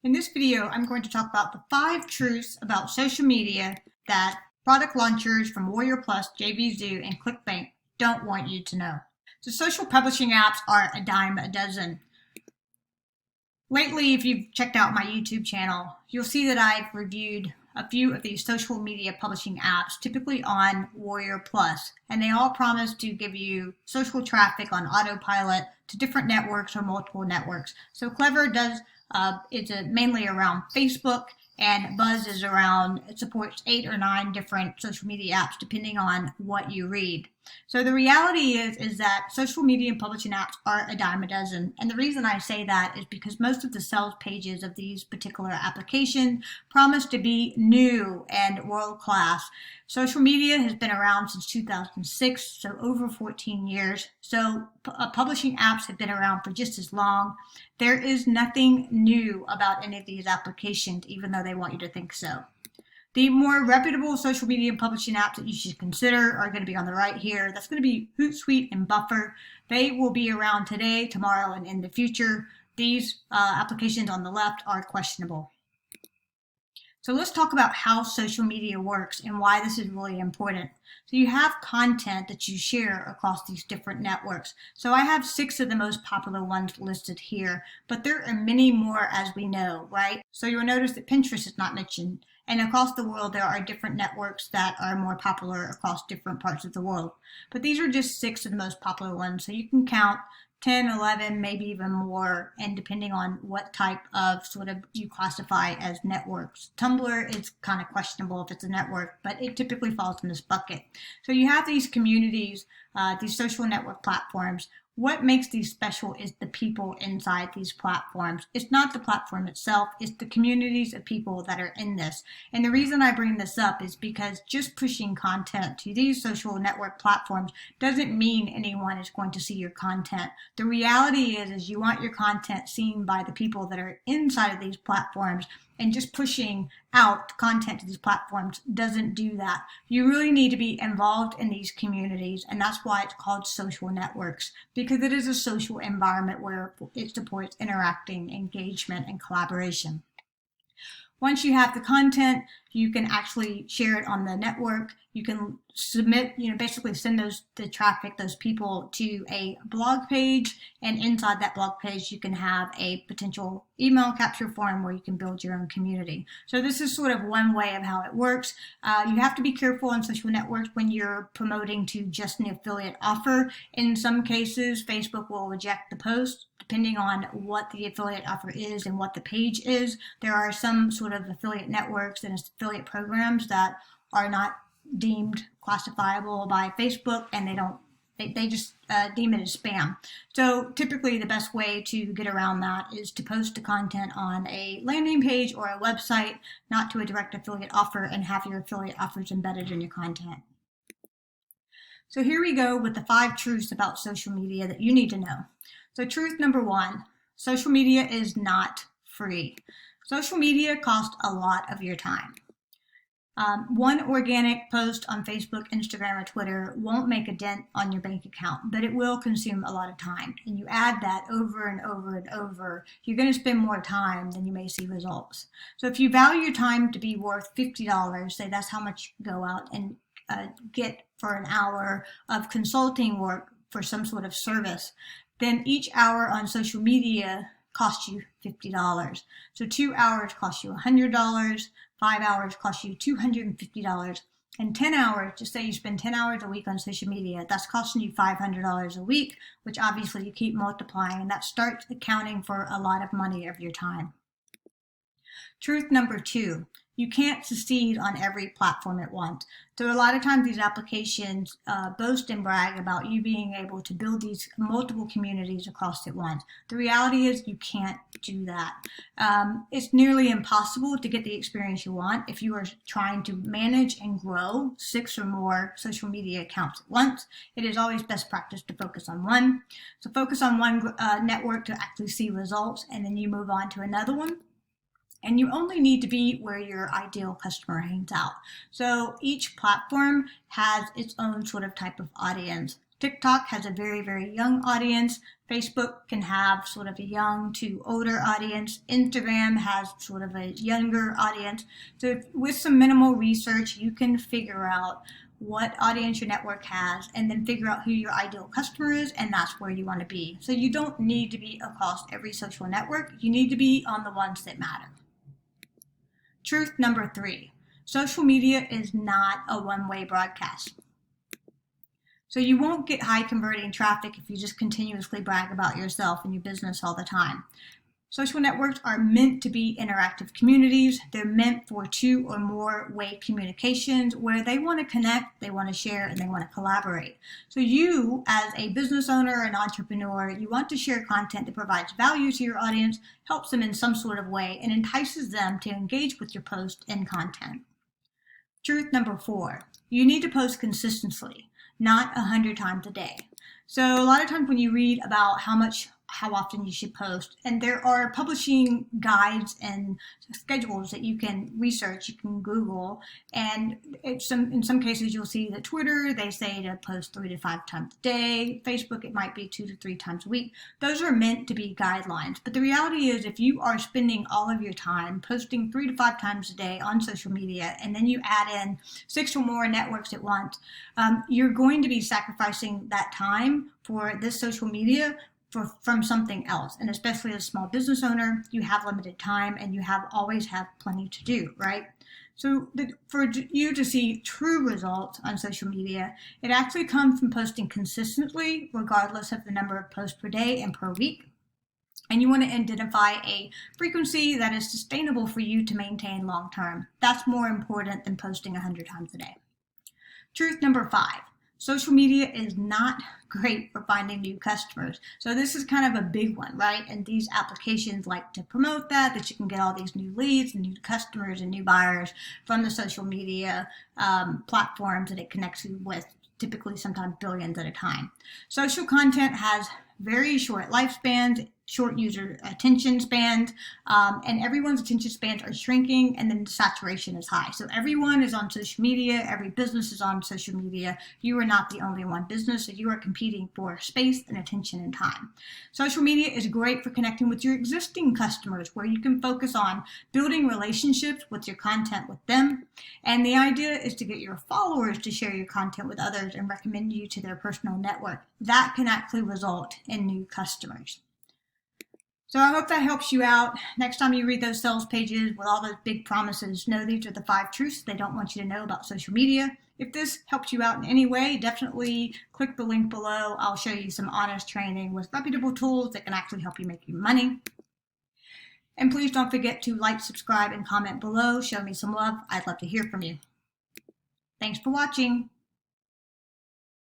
In this video, I'm going to talk about the 5 truths about social media that product launchers from WarriorPlus, JVZoo, and ClickBank don't want you to know. So social publishing apps are a dime a dozen. Lately, if you've checked out my YouTube channel, you'll see that I've reviewed a few of these social media publishing apps, typically on WarriorPlus, and they all promise to give you social traffic on autopilot to different networks or multiple networks. So Clever does it's mainly around Facebook, and Buzz is around, it supports 8 or 9 different social media apps depending on what you read. So the reality is that social media and publishing apps are a dime a dozen. And the reason I say that is because most of the sales pages of these particular applications promise to be new and world class. Social media has been around since 2006, so over 14 years. So publishing apps have been around for just as long. There is nothing new about any of these applications, even though they want you to think so. The more reputable social media and publishing apps that you should consider are going to be on the right here. That's going to be Hootsuite and Buffer. They will be around today, tomorrow, and in the future. These applications on the left are questionable. So let's talk about how social media works and why this is really important. So you have content that you share across these different networks. So I have 6 of the most popular ones listed here, but there are many more as we know, right? So you'll notice that Pinterest is not mentioned. And across the world, there are different networks that are more popular across different parts of the world. But these are just 6 of the most popular ones. So you can count 10, 11, maybe even more, and depending on what type of sort of you classify as networks. Tumblr is kind of questionable if it's a network, but it typically falls in this bucket. So you have these communities, these social network platforms. What makes these special is the people inside these platforms. It's not the platform itself, it's the communities of people that are in this. And the reason I bring this up is because just pushing content to these social network platforms doesn't mean anyone is going to see your content. The reality is you want your content seen by the people that are inside of these platforms, and just pushing out content to these platforms doesn't do that. You really need to be involved in these communities, and that's why it's called social networks, because it is a social environment where it supports interacting, engagement, and collaboration. Once you have the content, you can actually share it on the network. You can submit, basically send the traffic, those people to a blog page, and inside that blog page, you can have a potential email capture form where you can build your own community. So this is sort of one way of how it works. You have to be careful on social networks when you're promoting to just an affiliate offer. In some cases, Facebook will reject the post depending on what the affiliate offer is and what the page is. There are some sort of affiliate networks and affiliate programs that are not deemed classifiable by Facebook, and they just deem it as spam. So typically the best way to get around that is to post the content on a landing page or a website, not to a direct affiliate offer, and have your affiliate offers embedded in your content. So here we go with the 5 truths about social media that you need to know. So truth number 1, social media is not free. Social media costs a lot of your time. One organic post on Facebook, Instagram, or Twitter won't make a dent on your bank account, but it will consume a lot of time. And you add that over and over and over, you're going to spend more time than you may see results. So if you value your time to be worth $50, say that's how much you go out and get for an hour of consulting work for some sort of service, then each hour on social media costs you $50. So 2 hours cost you $100, 5 hours cost you $250, and 10 hours, just say you spend 10 hours a week on social media, that's costing you $500 a week, which obviously you keep multiplying, and that starts accounting for a lot of money of your time. Truth number 2, you can't succeed on every platform at once. So a lot of times these applications boast and brag about you being able to build these multiple communities across at once. The reality is you can't do that. It's nearly impossible to get the experience you want if you are trying to manage and grow 6 or more social media accounts at once. It is always best practice to focus on one. So focus on one network to actually see results, and then you move on to another one. And you only need to be where your ideal customer hangs out. So each platform has its own sort of type of audience. TikTok has a very, very young audience. Facebook can have sort of a young to older audience. Instagram has sort of a younger audience. So with some minimal research, you can figure out what audience your network has and then figure out who your ideal customer is, and that's where you want to be. So you don't need to be across every social network. You need to be on the ones that matter. Truth number 3, social media is not a one-way broadcast. So you won't get high converting traffic if you just continuously brag about yourself and your business all the time. Social networks are meant to be interactive communities. They're meant for 2 or more way communications where they want to connect, they want to share, and they want to collaborate. So you, as a business owner and entrepreneur, you want to share content that provides value to your audience, helps them in some sort of way, and entices them to engage with your post and content. Truth number 4, you need to post consistently, not 100 times a day. So a lot of times when you read about how often you should post, and there are publishing guides and schedules that you can research, you can Google, and in some cases you'll see that Twitter, they say to post 3 to 5 times a day. Facebook, it might be 2 to 3 times a week. Those are meant to be guidelines, but the reality is if you are spending all of your time posting 3 to 5 times a day on social media, and then you add in 6 or more networks at once, you're going to be sacrificing that time for this social media from something else. And especially as a small business owner, you have limited time and you always have plenty to do, right? So for you to see true results on social media, it actually comes from posting consistently, regardless of the number of posts per day and per week. And you want to identify a frequency that is sustainable for you to maintain long term. That's more important than posting 100 times a day. Truth number 5. Social media is not great for finding new customers. So this is kind of a big one, right? And these applications like to promote that you can get all these new leads and new customers and new buyers from the social media platforms that it connects you with, typically sometimes billions at a time. Social content has very short lifespans, short user attention spans, and everyone's attention spans are shrinking, and then the saturation is high. So everyone is on social media, every business is on social media. You are not the only one business, so you are competing for space and attention and time. Social media is great for connecting with your existing customers, where you can focus on building relationships with your content with them. And the idea is to get your followers to share your content with others and recommend you to their personal network. That can actually result in new customers. So I hope that helps you out. Next time you read those sales pages with all those big promises, know these are the 5 truths they don't want you to know about social media. If this helps you out in any way, definitely click the link below. I'll show you some honest training with reputable tools that can actually help you make you money. And please don't forget to like, subscribe, and comment below. Show me some love. I'd love to hear from you. Thanks for watching.